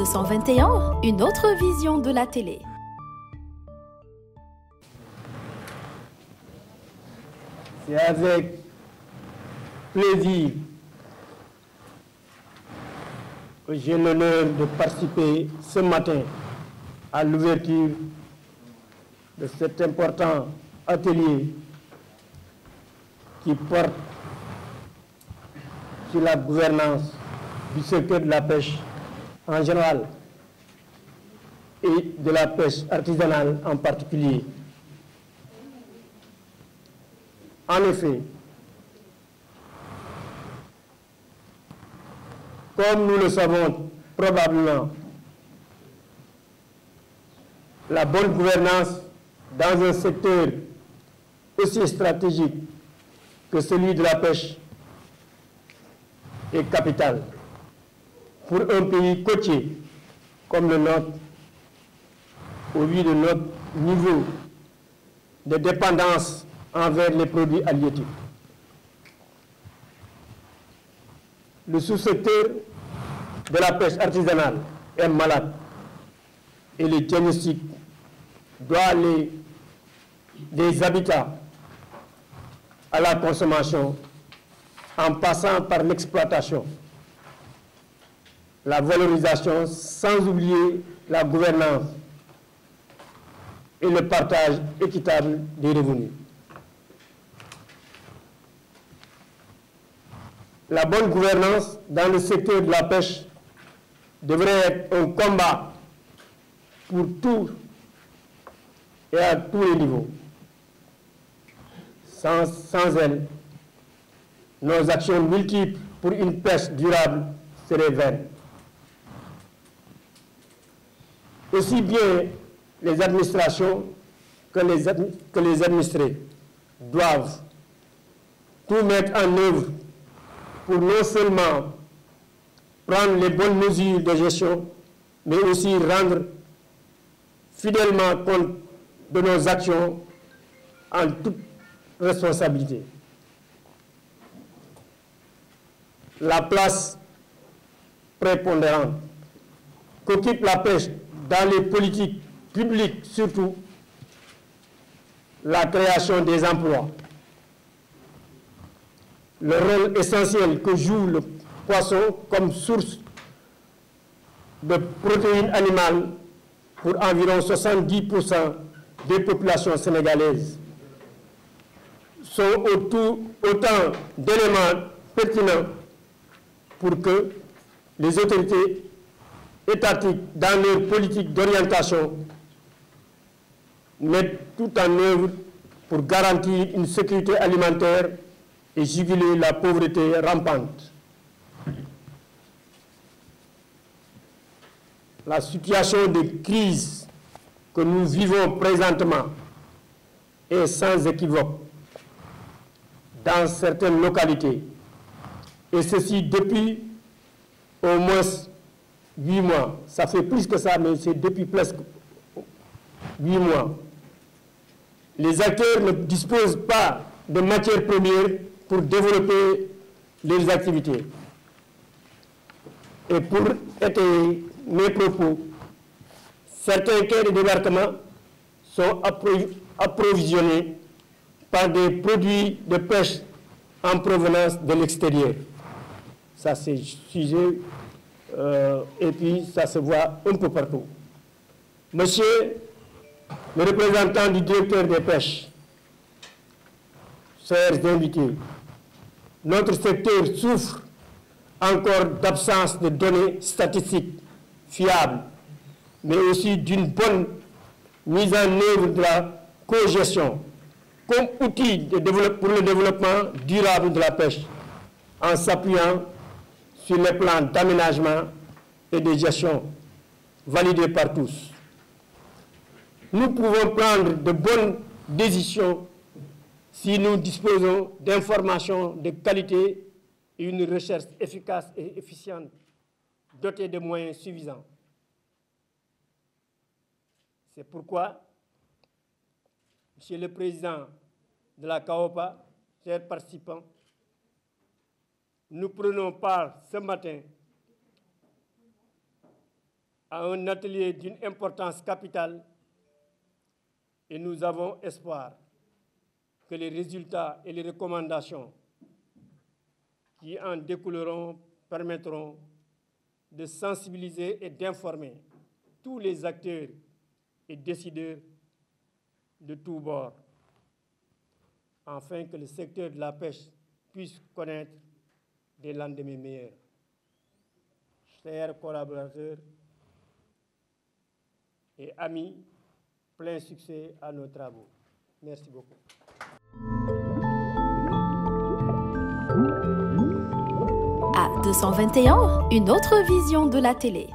221, une autre vision de la télé. C'est avec plaisir que j'ai l'honneur de participer ce matin à l'ouverture de cet important atelier qui porte sur la gouvernance du secteur de la pêche en général et de la pêche artisanale en particulier. En effet, comme nous le savons probablement, la bonne gouvernance dans un secteur aussi stratégique que celui de la pêche est capitale pour un pays côtier comme le nôtre, au vu de notre niveau de dépendance envers les produits halieutiques. Le sous-secteur de la pêche artisanale est malade et le diagnostic doit aller des habitats à la consommation en passant par l'exploitation, la valorisation, sans oublier la gouvernance et le partage équitable des revenus. La bonne gouvernance dans le secteur de la pêche devrait être un combat pour tous et à tous les niveaux. Sans elle, nos actions multiples pour une pêche durable seraient vaines. Aussi bien les administrations que les administrés doivent tout mettre en œuvre pour non seulement prendre les bonnes mesures de gestion, mais aussi rendre fidèlement compte de nos actions en toute responsabilité. La place prépondérante qu'occupe la pêche dans les politiques publiques, surtout la création des emplois, le rôle essentiel que joue le poisson comme source de protéines animales pour environ 70% des populations sénégalaises sont autant d'éléments pertinents pour que les autorités étatiques, dans leur politique d'orientation, mettent tout en œuvre pour garantir une sécurité alimentaire et juguler la pauvreté rampante. La situation de crise que nous vivons présentement est sans équivoque dans certaines localités, et ceci depuis au moins 8 mois. Ça fait plus que ça, mais c'est depuis presque 8 mois. Les acteurs ne disposent pas de matières premières pour développer leurs activités. Et pour étayer mes propos, certains quais de débarquement sont approvisionnés par des produits de pêche en provenance de l'extérieur. Ça, c'est sujet, et puis ça se voit un peu partout. Monsieur le représentant du directeur des pêches, chers invités, notre secteur souffre encore d'absence de données statistiques fiables, mais aussi d'une bonne mise en œuvre de la cogestion comme outil pour le développement durable de la pêche, en s'appuyant sur les plans d'aménagement et de gestion validés par tous. Nous pouvons prendre de bonnes décisions si nous disposons d'informations de qualité et une recherche efficace et efficiente, dotée de moyens suffisants. C'est pourquoi, Monsieur le Président de la CAOPA, chers participants, nous prenons part ce matin à un atelier d'une importance capitale et nous avons espoir que les résultats et les recommandations qui en découleront permettront de sensibiliser et d'informer tous les acteurs et décideurs de tous bords, afin que le secteur de la pêche puisse connaître des lendemains meilleurs. Chers collaborateurs et amis, plein succès à nos travaux. Merci beaucoup. À 221, une autre vision de la télé.